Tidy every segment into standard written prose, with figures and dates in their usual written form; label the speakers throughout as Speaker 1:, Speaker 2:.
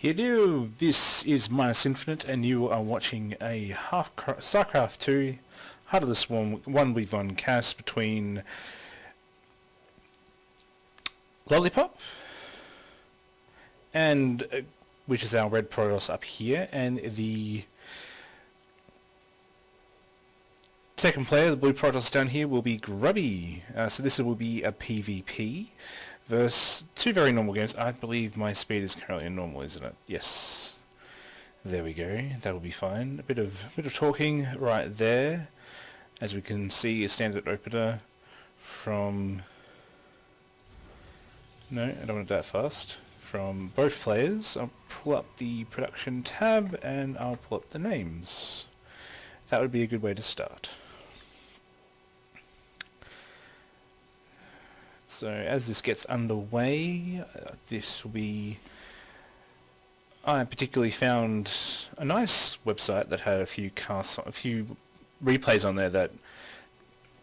Speaker 1: Hello, this is minusInfinite and you are watching a half StarCraft 2 Heart of the Swarm 1v1 cast between LoLiPoP and which is our red Protoss up here, and the second player, the blue Protoss down here, will be Grubby. So this will be a PvP versus two very normal games. I believe my speed is currently in normal, isn't it? Yes. There we go. That will be fine. A bit of talking right there. As we can see, a standard opener from... No, I don't want to do that fast. From both players. I'll pull up the production tab and I'll pull up the names. That would be a good way to start. So as this gets underway, this will be... I particularly found a nice website that had a few replays on there that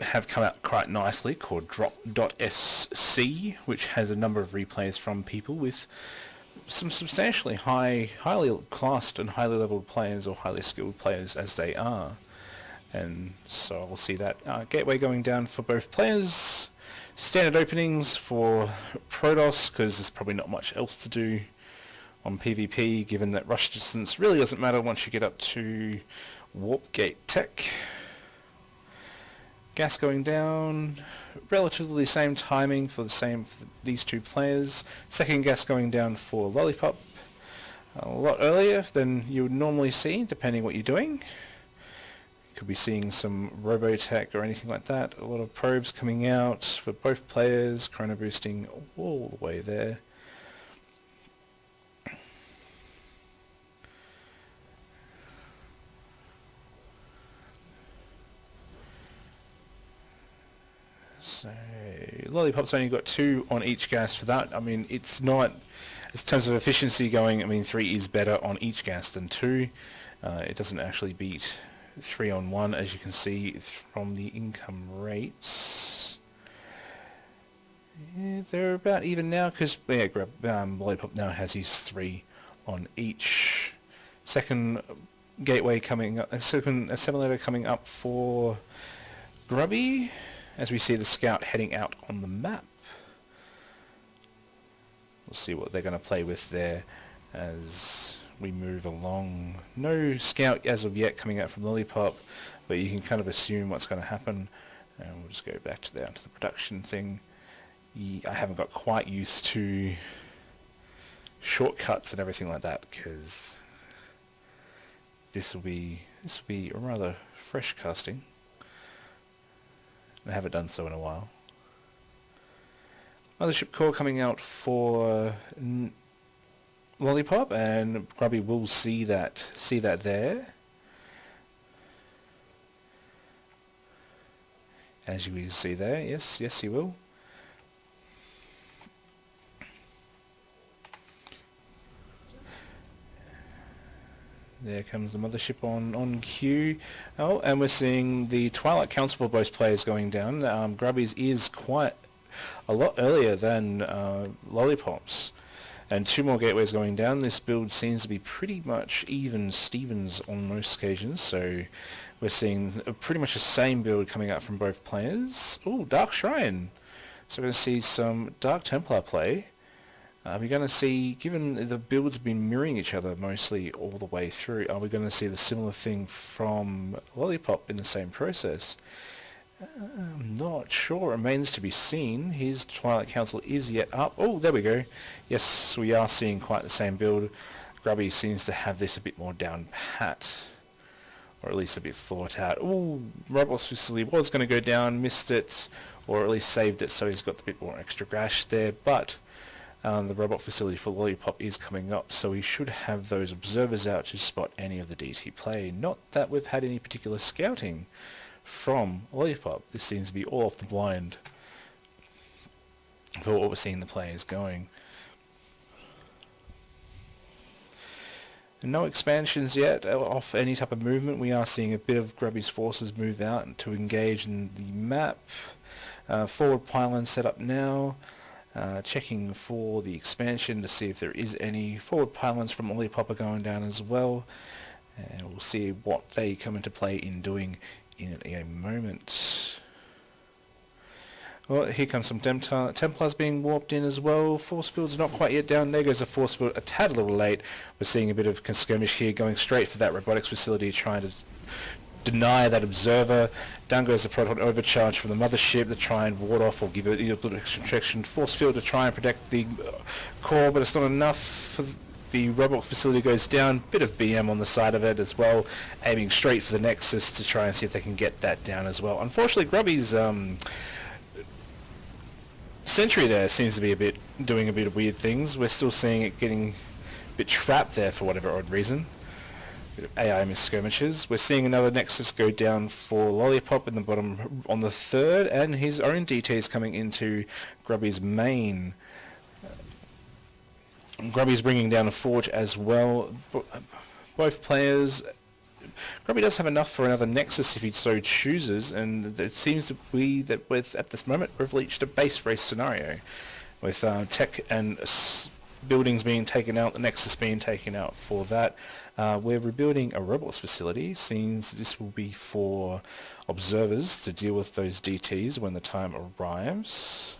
Speaker 1: have come out quite nicely, called drop.sc, which has a number of replays from people with some substantially highly classed and highly leveled players, or highly skilled players as they are. And so we'll see that gateway going down for both players. Standard openings for Protoss, because there's probably not much else to do on PvP, given that rush distance really doesn't matter once you get up to warp gate tech. Gas going down, relatively the same timing for these two players. Second gas going down for LoLiPoP, a lot earlier than you would normally see, depending what you're doing. Could be seeing some robotech or anything like that. A lot of probes coming out for both players, chrono boosting all the way there. So LoLiPop's only got 2 on each gas for that. I mean, it's not, in terms of efficiency going, I mean 3 is better on each gas than 2. It doesn't actually beat 3 on 1, as you can see from the income rates. Yeah, they're about even now, because LoLiPoP now has his 3 on each. Second gateway coming up, second assimilator coming up for Grubby, as we see the scout heading out on the map. We'll see what they're going to play with there as we move along. No scout as of yet coming out from LoLiPoP, but you can kind of assume what's going to happen. And we'll just go back to down to the production thing. I haven't got quite used to shortcuts and everything like that, because this will be a rather fresh casting. I haven't done so in a while. Mothership core coming out for LoLiPoP, and Grubby will see that there. As you will see there, yes, he will. There comes the mothership on cue. Oh, and we're seeing the Twilight Council for both players going down. Grubby's is quite a lot earlier than LoLiPop's. And 2 more gateways going down. This build seems to be pretty much even Stevens on most occasions, so we're seeing pretty much the same build coming out from both players. Ooh, Dark Shrine! So we're going to see some Dark Templar play. We're going to see, given the builds have been mirroring each other mostly all the way through, are we going to see the similar thing from LoLiPoP in the same process? I'm not sure. Remains to be seen. His Twilight Council is yet up. Oh, there we go. Yes, we are seeing quite the same build. Grubby seems to have this a bit more down pat, or at least a bit thought out. Oh, Robots Facility was going to go down, missed it, or at least saved it, so he's got a bit more extra grash there, but the robot facility for LoLiPoP is coming up, so we should have those observers out to spot any of the DT play. Not that we've had any particular scouting from LoLiPoP. This seems to be all off the blind for what we're seeing the players going. And no expansions yet off any type of movement. We are seeing a bit of Grubby's forces move out to engage in the map. Forward pylon set up now. checking for the expansion to see if there is any. Forward pylons from LoLiPoP are going down as well, and we'll see what they come into play in doing in a moment. Well, here comes some Templars being warped in as well. Force field's not quite yet down. There goes the force field a tad little late. We're seeing a bit of skirmish here, going straight for that robotics facility, trying to deny that observer. Down goes the proton overcharge from the mothership to try and ward off or give it a little extra protection. Force field to try and protect the core, but it's not enough. For the robot facility goes down. Bit of BM on the side of it as well, aiming straight for the Nexus to try and see if they can get that down as well. Unfortunately, Grubby's Sentry there seems to be doing a bit of weird things. We're still seeing it getting a bit trapped there for whatever odd reason. Bit of AI misskirmishes. We're seeing another Nexus go down for LoLiPoP in the bottom on the third, and his own DTs coming into Grubby's main. Grubby's bringing down a Forge as well. Both players. Grubby does have enough for another Nexus if he so chooses, and it seems to be that at this moment we've reached a base race scenario with tech and buildings being taken out, the Nexus being taken out for that. We're rebuilding a robots facility. Seems this will be for observers to deal with those DTs when the time arrives.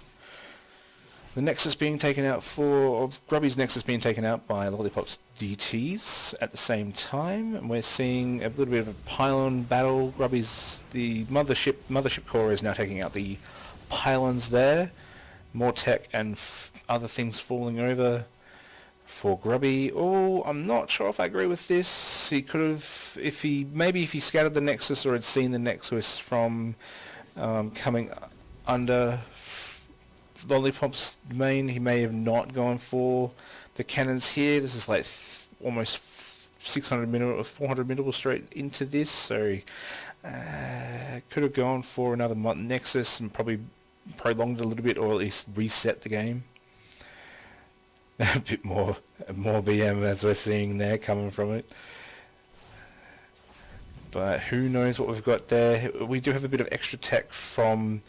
Speaker 1: The Nexus being taken out Grubby's Nexus being taken out by LoLiPop's DTs at the same time, and we're seeing a little bit of a pylon battle. The mothership core is now taking out the pylons there. More tech and other things falling over for Grubby. Oh, I'm not sure if I agree with this. He could have, if he scattered the Nexus or had seen the Nexus from coming under LoLiPop's main, he may have not gone for the cannons here. This is like almost 600 or 400 middle straight into this, so could have gone for another Nexus and probably prolonged it a little bit, or at least reset the game. A bit more BM as we're seeing there coming from it. But who knows what we've got there. We do have a bit of extra tech from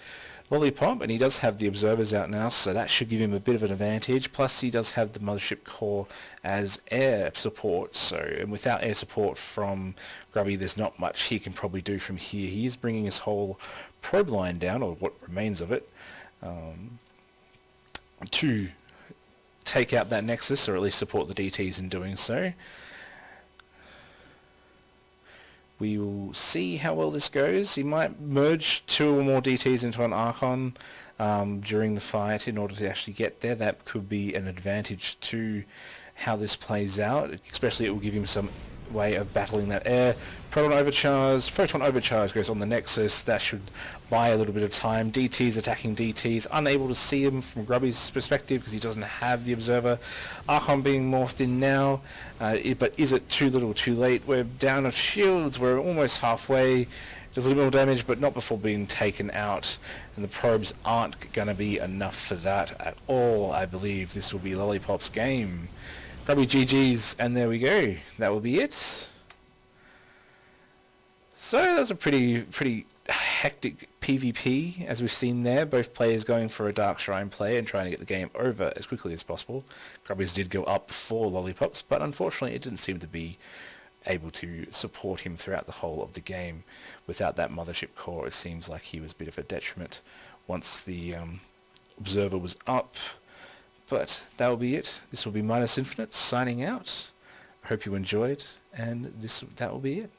Speaker 1: LoLiPoP, and he does have the observers out now, so that should give him a bit of an advantage. Plus he does have the mothership core as air support, so, and without air support from Grubby, there's not much he can probably do from here. He is bringing his whole probe line down, or what remains of it, to take out that Nexus, or at least support the DTs in doing so. We will see how well this goes. He might merge 2 or more DTs into an Archon during the fight in order to actually get there. That could be an advantage to how this plays out, especially it will give him some way of battling that air. Proton overcharge, photon overcharge goes on the Nexus. That should buy a little bit of time. DTs attacking DTs, unable to see him from Grubby's perspective because he doesn't have the observer. Archon being morphed in now, but is it too little too late? We're down of shields, we're almost halfway. Does a little more damage, but not before being taken out, and the probes aren't going to be enough for that at all. I believe this will be LoLiPop's game. Grubby GG's, and there we go. That will be it. So that was a pretty hectic PvP, as we've seen there. Both players going for a Dark Shrine play and trying to get the game over as quickly as possible. Grubby's did go up for LoLiPop's, but unfortunately it didn't seem to be able to support him throughout the whole of the game. Without that mothership core, it seems like he was a bit of a detriment once the observer was up. But that will be it. This will be minusInfinite signing out. I hope you enjoyed, and that will be it.